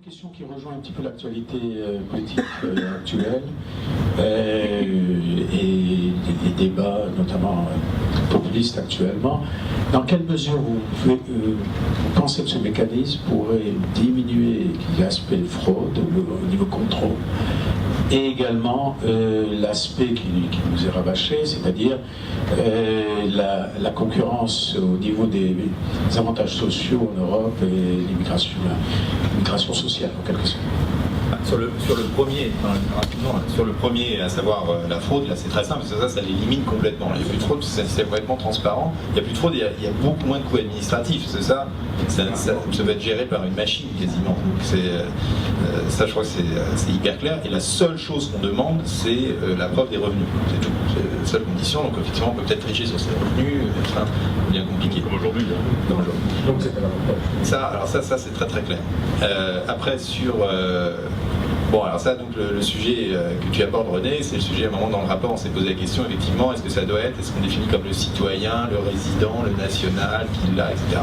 question qui rejoint un petit peu l'actualité politique actuelle et les débats, notamment populistes actuellement. Dans quelle mesure vous pensez que ce mécanisme pourrait diminuer l'aspect fraude au niveau contrôle et également l'aspect qui nous est rabâché, c'est-à-dire la concurrence au niveau des avantages sociaux en Europe et l'immigration sociale en quelque sorte. Sur le premier, rapidement, sur le premier, à savoir la fraude, là c'est très simple, parce que ça l'élimine complètement. Il n'y a plus de fraude, c'est complètement transparent. Il n'y a plus de fraude, il y a beaucoup moins de coûts administratifs. C'est ça va être géré par une machine quasiment. Ça, je crois que c'est hyper clair. Et la seule chose qu'on demande, c'est la preuve des revenus. C'est tout. C'est la seule condition. Donc effectivement, on peut peut-être tricher sur ses revenus. C'est bien compliqué. Comme aujourd'hui. Comme aujourd'hui. Donc c'est un avantage. Alors ça c'est très très clair. Après sur bon, alors ça, donc le sujet que tu abordes, René, c'est le sujet, à un moment dans le rapport, on s'est posé la question, effectivement, est-ce que ça doit être, est-ce qu'on définit comme le citoyen, le résident, le national, qui l'a, etc.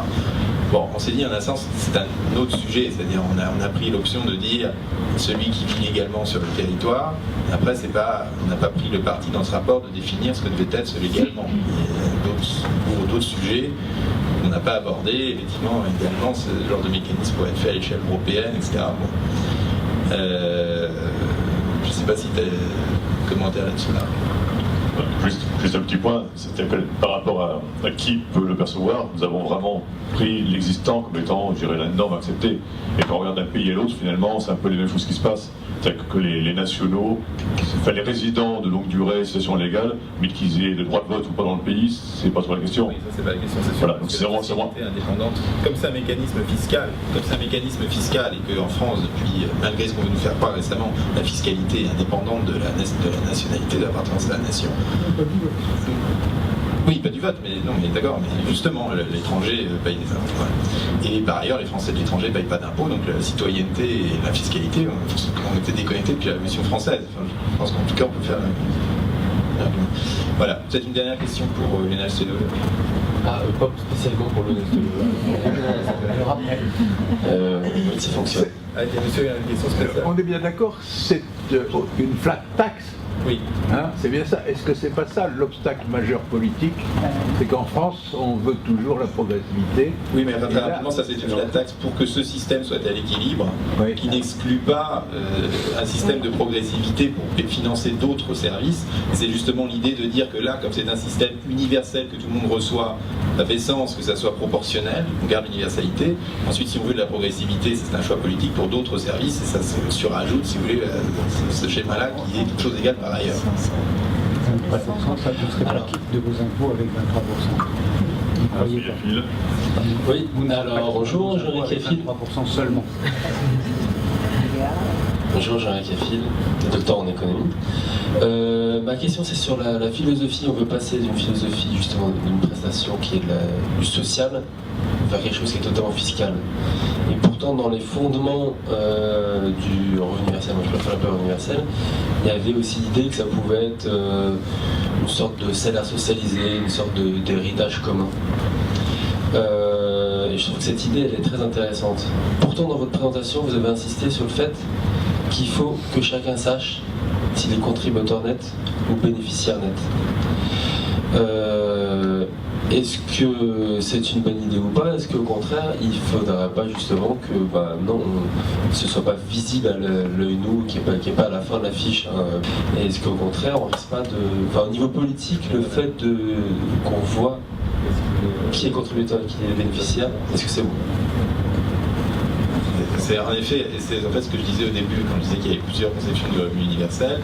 Bon, on s'est dit, en un sens, c'est un autre sujet, c'est-à-dire on a pris l'option de dire celui qui vit légalement sur le territoire. Après, on n'a pas pris le parti dans ce rapport de définir ce que devait être ce légalement. Pour d'autres sujets, on n'a pas abordé, effectivement, idéalement, ce genre de mécanisme pourrait être fait à l'échelle européenne, etc. Bon. Je ne sais pas si tu as un commentaire là-dessus. Juste un petit point, c'était par rapport à qui peut le percevoir. Nous avons vraiment pris l'existant comme étant, je dirais, la norme acceptée. Et quand on regarde d'un pays à l'autre, finalement, c'est un peu les mêmes choses qui se passent. C'est-à-dire que les nationaux, les résidents de longue durée, situation légale, mais qu'ils aient le droit de vote ou pas dans le pays, c'est pas trop la question. Oui, ça c'est pas la question, c'est sûr. Voilà, donc c'est vraiment indépendante. Comme c'est un mécanisme fiscal, et qu'en France, depuis, malgré ce qu'on veut nous faire croire récemment, la fiscalité est indépendante de la nationalité, de l'appartenance à la nation. Oui, pas du vote, mais non, mais d'accord, mais justement, l'étranger paye des impôts. Et par ailleurs, les Français de l'étranger ne payent pas d'impôts, donc la citoyenneté et la fiscalité, on était déconnectés depuis la Révolution française. Enfin, je pense qu'en tout cas, on peut faire. Voilà, peut-être une dernière question pour Léna Stélo. Pas spécialement pour le oui, ça fonctionne. Monsieur, il y a une question spéciale. On est bien d'accord, c'est une flat tax. Oui. Hein, c'est bien ça. Est-ce que c'est pas ça l'obstacle majeur politique? C'est qu'en France, on veut toujours la progressivité. Oui, mais rapidement, ça c'est une flat tax pour que ce système soit à l'équilibre, oui, qui n'exclut pas un système de progressivité pour financer d'autres services. C'est justement l'idée de dire que là, comme c'est un système universel que tout le monde reçoit, ça fait sens que ça soit proportionnel, on garde l'universalité. Ensuite, si on veut de la progressivité, c'est un choix politique pour d'autres services, et ça se surajoute, si vous voulez, ce schéma-là qui est toute chose égale par ailleurs. 23%, ça vous serez pas quitte de vos impôts avec 23%. Vous croyez pas? Oui, alors bonjour, Jean-Luc Caffil. 23% seulement. Bonjour, Jean-Luc Caffil, docteur en économie. Ma question c'est sur la philosophie. On veut passer d'une philosophie justement d'une prestation qui est du social vers quelque chose qui est totalement fiscal. Et pourtant dans les fondements du revenu universel, moi je préfère le revenu universel, il y avait aussi l'idée que ça pouvait être une sorte de salaire socialisé, une sorte d'héritage commun. Et je trouve que cette idée elle est très intéressante. Pourtant dans votre présentation vous avez insisté sur le fait qu'il faut que chacun sache s'il est contributeur net ou bénéficiaire net. Est-ce que c'est une bonne idée ou pas? Est-ce qu'au contraire, il ne faudrait pas justement que ce ne soit pas visible à l'œil nu, qui n'est pas à la fin de l'affiche, hein. Est-ce qu'au contraire, on risque pas de... au niveau politique, le fait qu'on voit qui est contributeur et qui est bénéficiaire, est-ce que c'est bon? C'est en effet, c'est en fait ce que je disais au début, quand je disais qu'il y avait plusieurs conceptions du revenu universel.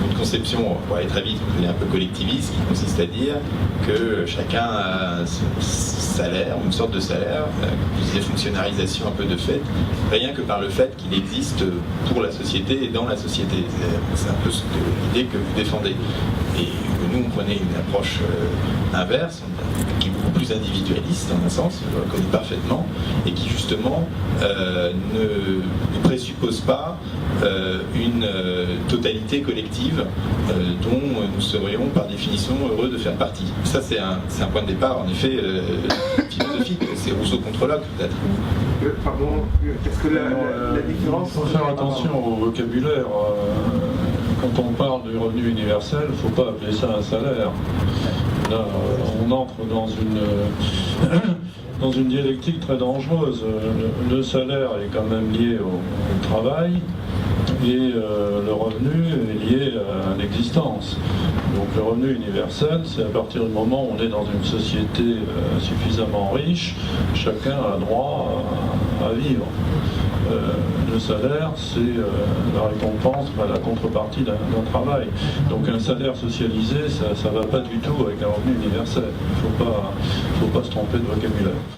Une conception, pour aller très vite, on est un peu collectiviste, qui consiste à dire que chacun a son salaire, une sorte de salaire, je disais fonctionnalisation un peu de fait, rien que par le fait qu'il existe pour la société et dans la société. C'est un peu l'idée que vous défendez. Et nous, on prenait une approche inverse, qui vous beaucoup plus individualiste, en un sens, je le reconnais parfaitement, et qui justement ne présuppose pas une totalité collective dont nous serions par définition heureux de faire partie. Ça, c'est un point de départ, en effet, philosophique. C'est Rousseau contre Locke, peut-être. Pardon, est-ce que la différence... Il faut faire attention au vocabulaire. Quand on parle du revenu universel, il ne faut pas appeler ça un salaire. Là, on entre dans une dialectique très dangereuse. Le salaire est quand même lié au travail et le revenu est lié à l'existence. Donc le revenu universel, c'est à partir du moment où on est dans une société suffisamment riche, chacun a droit à vivre. Le salaire, c'est la récompense, la contrepartie d'un travail. Donc un salaire socialisé, ça ne va pas du tout avec un revenu universel. Il ne faut pas se tromper de vocabulaire.